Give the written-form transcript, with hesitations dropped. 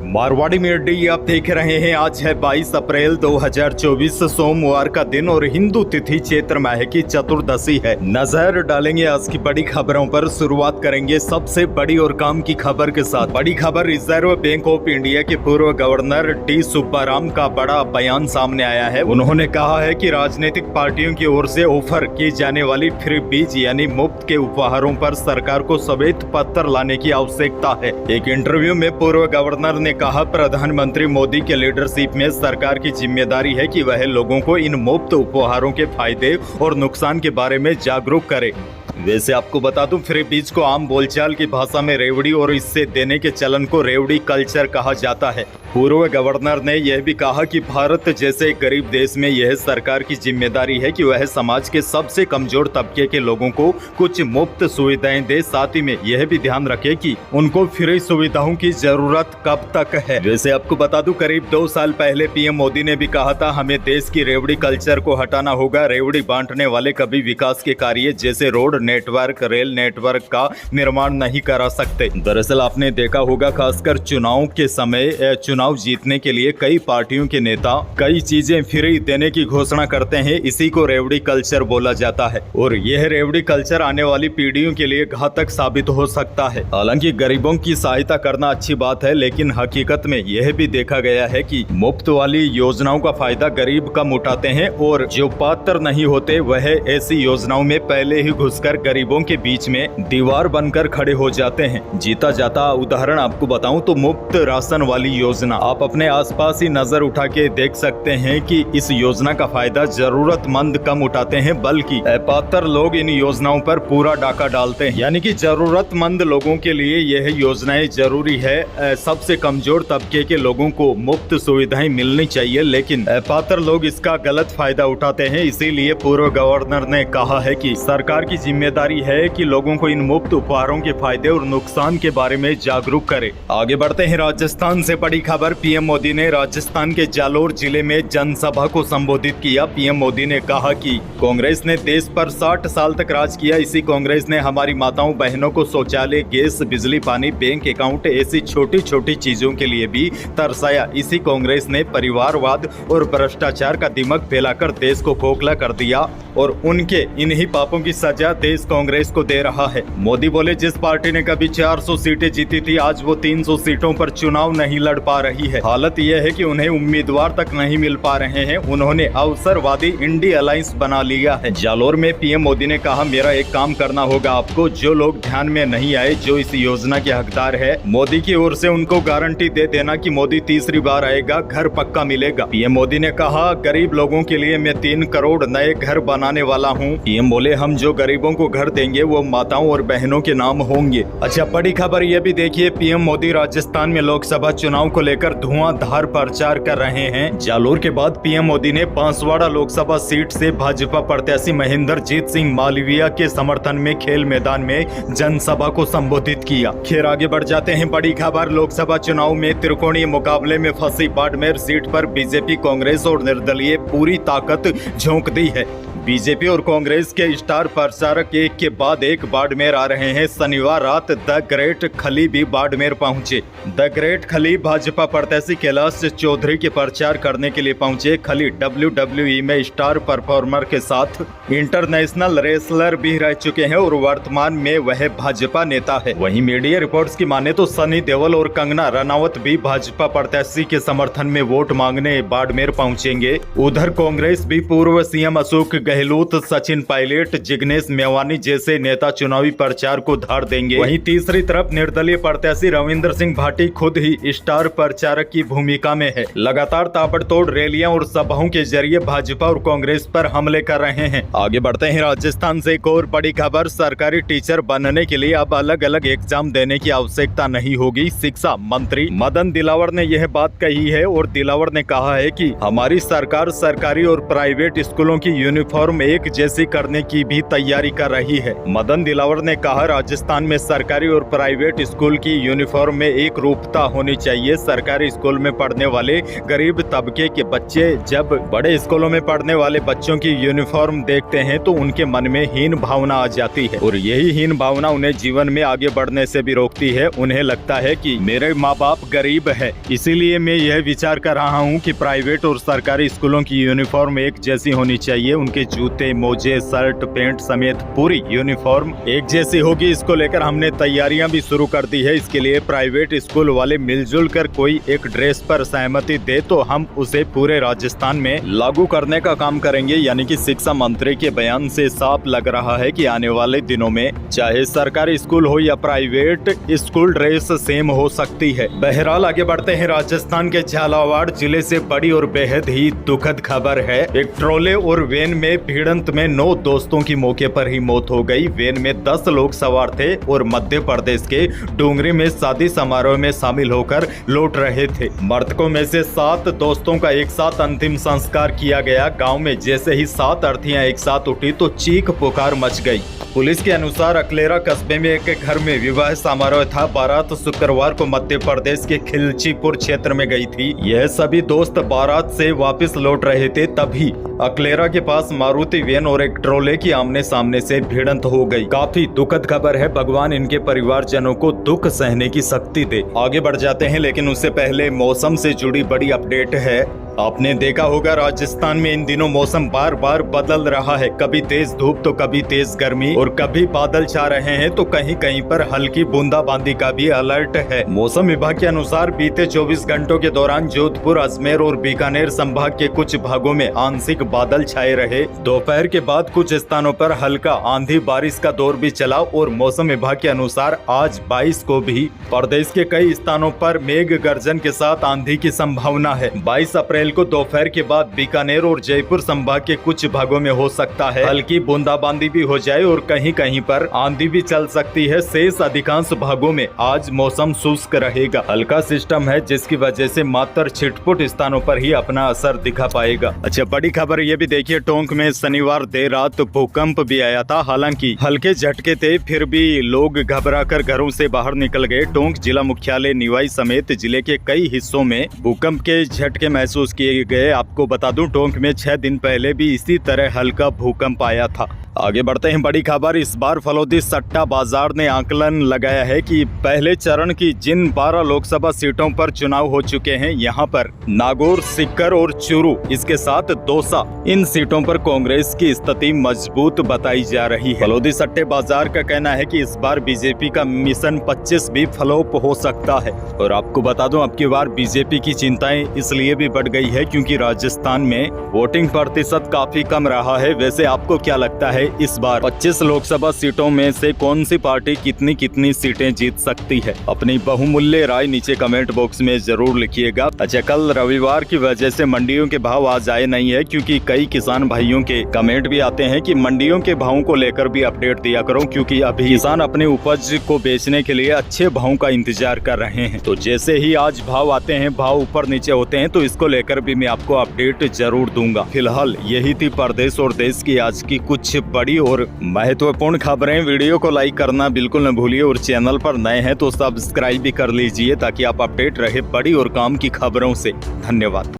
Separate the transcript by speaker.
Speaker 1: Marwari media आप देख रहे हैं। आज है 22 अप्रैल 2024 सोमवार का दिन और हिंदू तिथि चैत्र माह की चतुर्दशी है। नजर डालेंगे आज की बड़ी खबरों पर। शुरुआत करेंगे सबसे बड़ी और काम की खबर के साथ। बड़ी खबर, रिजर्व बैंक ऑफ इंडिया के पूर्व गवर्नर डी सुब्बाराम का बड़ा बयान सामने आया है। उन्होंने कहा है कि राजनीतिक पार्टियों की ओर से ऑफर की जाने वाली फ्री बीज यानी मुफ्त के उपहारों पर सरकार को श्वेत पत्र लाने की आवश्यकता है। एक इंटरव्यू में पूर्व गवर्नर ने कहा, प्रधानमंत्री मोदी के लीडरशिप में सरकार की जिम्मेदारी है कि वह लोगों को इन मुफ्त उपहारों के फायदे और नुकसान के बारे में जागरूक करे। वैसे आपको बता दूं, फ्री बीज को आम बोलचाल की भाषा में रेवड़ी और इससे देने के चलन को रेवड़ी कल्चर कहा जाता है। पूर्व गवर्नर ने यह भी कहा कि भारत जैसे गरीब देश में यह सरकार की जिम्मेदारी है कि वह समाज के सबसे कमजोर तबके के लोगों को कुछ मुफ्त सुविधाएं दे। साथ ही में यह भी ध्यान रखे कि उनको फ्री सुविधाओं की जरूरत कब तक है। वैसे आपको बता दूं, करीब 2 साल पहले पीएम मोदी ने भी कहा था, हमें देश की रेवड़ी कल्चर को हटाना होगा। रेवड़ी बांटने वाले कभी विकास के कार्य जैसे रोड नेटवर्क, रेल नेटवर्क का निर्माण नहीं करा सकते। दरअसल आपने देखा होगा, खासकर चुनाव के समय चुनाव जीतने के लिए कई पार्टियों के नेता कई चीजें फ्री देने की घोषणा करते हैं। इसी को रेवड़ी कल्चर बोला जाता है और यह रेवड़ी कल्चर आने वाली पीढ़ियों के लिए घातक साबित हो सकता है। हालांकि गरीबों की सहायता करना अच्छी बात है, लेकिन हकीकत में यह भी देखा गया है कि मुफ्त वाली योजनाओं का फायदा गरीब कम उठाते हैं और जो पात्र नहीं होते वह ऐसी योजनाओं में पहले ही घुसकर गरीबों के बीच में दीवार बनकर खड़े हो जाते हैं। जीता जाता उदाहरण आपको बताऊं तो मुफ्त राशन वाली योजना। आप अपने आसपास ही नजर उठा के देख सकते हैं कि इस योजना का फायदा जरूरतमंद कम उठाते हैं, बल्कि अपात्र लोग इन योजनाओं पर पूरा डाका डालते हैं। यानी कि जरूरतमंद लोगों के लिए यह योजनाएं जरूरी है। सबसे कमजोर तबके के लोगों को मुफ्त सुविधाएं मिलनी चाहिए, लेकिन अपात्र लोग इसका गलत फायदा उठाते हैं। इसीलिए पूर्व गवर्नर ने कहा है कि सरकार की जिम्मेदारी है कि लोगों को इन मुफ्त उपहारों के फायदे और नुकसान के बारे में जागरूक करे। आगे बढ़ते हैं। राजस्थान से बड़ी खबर, पीएम मोदी ने राजस्थान के जालोर जिले में जनसभा को संबोधित किया। पीएम मोदी ने कहा कि कांग्रेस ने देश पर 60 साल तक राज किया। इसी कांग्रेस ने हमारी माताओं बहनों को शौचालय, गैस, बिजली, पानी, बैंक अकाउंट ऐसी छोटी छोटी चीजों के लिए भी तरसाया। इसी कांग्रेस ने परिवारवाद और भ्रष्टाचार का दिमाग फैलाकर देश को खोखला कर दिया और उनके इन्हीं पापों की सजा देश कांग्रेस को दे रहा है। मोदी बोले, जिस पार्टी ने कभी 400 सीटें जीती थी, आज वो 300 सीटों पर चुनाव नहीं लड़ पा रही है। हालत यह है कि उन्हें उम्मीदवार तक नहीं मिल पा रहे हैं। उन्होंने अवसरवादी इंडी अलायंस बना लिया है। जालोर में पीएम मोदी ने कहा, मेरा एक काम करना होगा आपको। जो लोग ध्यान में नहीं आए, जो इस योजना के हकदार है, मोदी की ओर से उनको गारंटी दे देना कि मोदी तीसरी बार आएगा, घर पक्का मिलेगा। पीएम मोदी ने कहा, गरीब लोगों के लिए मैं 3 करोड़ नए घर बनाने वाला हूँ। पीएम बोले, हम जो गरीबों को घर देंगे वो माताओं और बहनों के नाम होंगे। अच्छा, बड़ी खबर ये भी देखिए, पीएम मोदी राजस्थान में लोकसभा चुनाव को लेकर धुआंधार प्रचार कर रहे हैं। जालोर के बाद पीएम मोदी ने बांसवाड़ा लोकसभा सीट से भाजपा प्रत्याशी महेंद्रजीत सिंह मालवीया के समर्थन में खेल मैदान में जनसभा को संबोधित किया। खैर आगे बढ़ जाते हैं। बड़ी खबर, लोकसभा चुनाव में त्रिकोणीय मुकाबले में फंसी बाड़मेर सीट पर बीजेपी, कांग्रेस और निर्दलीय पूरी ताकत झोंक दी है। बीजेपी और कांग्रेस के स्टार प्रचारक एक के बाद एक बाड़मेर आ रहे हैं। शनिवार रात द ग्रेट खली भी बाड़मेर पहुंचे। द ग्रेट खली भाजपा प्रत्याशी कैलाश चौधरी के प्रचार करने के लिए पहुंचे। खली WWE में स्टार परफॉर्मर के साथ इंटरनेशनल रेसलर भी रह चुके हैं और वर्तमान में वह भाजपा नेता है। वहीं मीडिया रिपोर्ट्स की माने तो सनी देओल और कंगना रनावत भी भाजपा प्रत्याशी के समर्थन में वोट मांगने बाड़मेर पहुंचेंगे। उधर कांग्रेस भी पूर्व सीएम अशोक गहलोत, सचिन पायलट, जिग्नेश मेवानी जैसे नेता चुनावी प्रचार को धार देंगे। वहीं तीसरी तरफ निर्दलीय प्रत्याशी रविंद्र सिंह भाटी खुद ही स्टार प्रचारक की भूमिका में है। लगातार ताबड़तोड़ रैलियां और सभाओं के जरिए भाजपा और कांग्रेस पर हमले कर रहे हैं। आगे बढ़ते हैं। राजस्थान से एक और बड़ी खबर, सरकारी टीचर बनने के लिए अब अलग अलग एग्जाम देने की आवश्यकता नहीं होगी। शिक्षा मंत्री मदन दिलावर ने यह बात कही है और दिलावर ने कहा है कि हमारी सरकार सरकारी और प्राइवेट स्कूलों की यूनिफॉर्म यूनिफॉर्म एक जैसी करने की भी तैयारी कर रही है। मदन दिलावर ने कहा, राजस्थान में सरकारी और प्राइवेट स्कूल की यूनिफॉर्म में एक रूपता होनी चाहिए। सरकारी स्कूल में पढ़ने वाले गरीब तबके के बच्चे जब बड़े स्कूलों में पढ़ने वाले बच्चों की यूनिफॉर्म देखते हैं तो उनके मन में हीन भावना आ जाती है और यही हीन भावना उन्हें जीवन में आगे बढ़ने से भी रोकती है। उन्हें लगता है कि मेरे माँ बाप गरीब है, इसीलिए मैं यह विचार कर रहा हूँ कि प्राइवेट और सरकारी स्कूलों की यूनिफॉर्म एक जैसी होनी चाहिए। उनके जूते, मोजे, शर्ट, पैंट समेत पूरी यूनिफॉर्म एक जैसी होगी। इसको लेकर हमने तैयारियां भी शुरू कर दी है। इसके लिए प्राइवेट स्कूल वाले मिलजुल कर कोई एक ड्रेस पर सहमति दे तो हम उसे पूरे राजस्थान में लागू करने का काम करेंगे। यानी कि शिक्षा मंत्री के बयान से साफ लग रहा है कि आने वाले दिनों में चाहे सरकारी स्कूल हो या प्राइवेट, स्कूल ड्रेस सेम हो सकती है। बहरहाल आगे बढ़ते हैं। राजस्थान के झालावाड़ जिले से बड़ी और बेहद ही दुखद खबर है। एक ट्रोले और वैन में भिड़ंत में 9 दोस्तों की मौके पर ही मौत हो गई। वैन में 10 लोग सवार थे और मध्य प्रदेश के डूंगरी में शादी समारोह में शामिल होकर लौट रहे थे। मृतकों में से 7 दोस्तों का एक साथ अंतिम संस्कार किया गया। गांव में जैसे ही 7 अर्थियां एक साथ उठी तो चीख पुकार मच गई। पुलिस के अनुसार अकलेरा कस्बे में एक घर में विवाह समारोह था। बारात शुक्रवार को मध्य प्रदेश के खिलचीपुर क्षेत्र में गई थी। यह सभी दोस्त बारात से वापस लौट रहे थे, तभी अकलेरा के पास मारुति वैन और एक ट्रोले की आमने सामने से भिड़ंत हो गई। काफी दुखद खबर है। भगवान इनके परिवारजनों को दुख सहने की शक्ति दे। आगे बढ़ जाते हैं, लेकिन उससे पहले मौसम से जुड़ी बड़ी अपडेट है। आपने देखा होगा राजस्थान में इन दिनों मौसम बार बार बदल रहा है। कभी तेज धूप तो कभी तेज गर्मी और कभी बादल छा रहे हैं तो कहीं कहीं पर हल्की बूंदाबांदी का भी अलर्ट है। मौसम विभाग के अनुसार बीते 24 घंटों के दौरान जोधपुर, अजमेर और बीकानेर संभाग के कुछ भागों में आंशिक बादल छाए रहे। दोपहर के बाद कुछ स्थानों पर हल्का आंधी बारिश का दौर भी चला और मौसम विभाग के अनुसार आज 22 को भी प्रदेश के कई स्थानों पर मेघ गर्जन के साथ आंधी की संभावना है। 22 अप्रैल को दोपहर के बाद बीकानेर और जयपुर संभाग के कुछ भागों में हो सकता है हल्की बूंदाबांदी भी हो जाए और कहीं कहीं पर आंधी भी चल सकती है। शेष अधिकांश भागों में आज मौसम शुष्क रहेगा। हल्का सिस्टम है जिसकी वजह से मात्र छिटपुट स्थानों पर ही अपना असर दिखा पाएगा। अच्छा, बड़ी खबर ये भी देखिए, टोंक में शनिवार देर रात भूकंप भी आया था। हालांकि हल्के झटके थे, फिर भी लोग घबराकर घरों से बाहर निकल गए। टोंक जिला मुख्यालय निवाई समेत जिले के कई हिस्सों में भूकंप के झटके महसूस किए गए। आपको बता दूं, टोंक में 6 दिन पहले भी इसी तरह हल्का भूकंप आया था। आगे बढ़ते हैं, बड़ी खबर। इस बार फलोदी सट्टा बाजार ने आकलन लगाया है कि पहले चरण की जिन 12 लोकसभा सीटों पर चुनाव हो चुके हैं, यहां पर नागौर, सीकर और चूरू, इसके साथ दौसा, इन सीटों पर कांग्रेस की स्थिति मजबूत बताई जा रही है। फलोदी सट्टे बाजार का कहना है कि इस बार बीजेपी का मिशन 25 भी फ्लॉप हो सकता है। और आपको बता दूं, अब की बार बीजेपी की चिंताएं इसलिए भी बढ़ गई है क्योंकि राजस्थान में वोटिंग प्रतिशत काफी कम रहा है। वैसे आपको क्या लगता है, इस बार 25 लोकसभा सीटों में से कौन सी पार्टी कितनी कितनी सीटें जीत सकती है? अपनी बहुमूल्य राय नीचे कमेंट बॉक्स में जरूर लिखिएगा। अच्छा, कल रविवार की वजह से मंडियों के भाव आज आए नहीं है क्योंकि कई किसान भाइयों के कमेंट भी आते हैं कि मंडियों के भावों को लेकर भी अपडेट दिया करो, क्योंकि अभी किसान अपने उपज को बेचने के लिए अच्छे भावों का इंतजार कर रहे हैं। तो जैसे ही आज भाव आते हैं, भाव ऊपर नीचे होते हैं, तो इसको लेकर भी मैं आपको अपडेट जरूर दूंगा। फिलहाल यही थी प्रदेश और देश की आज की कुछ बड़ी और महत्वपूर्ण खबरें। वीडियो को लाइक करना बिल्कुल न भूलिए और चैनल पर नए हैं तो सब्सक्राइब भी कर लीजिए ताकि आप अपडेट रहे बड़ी और काम की खबरों से। धन्यवाद।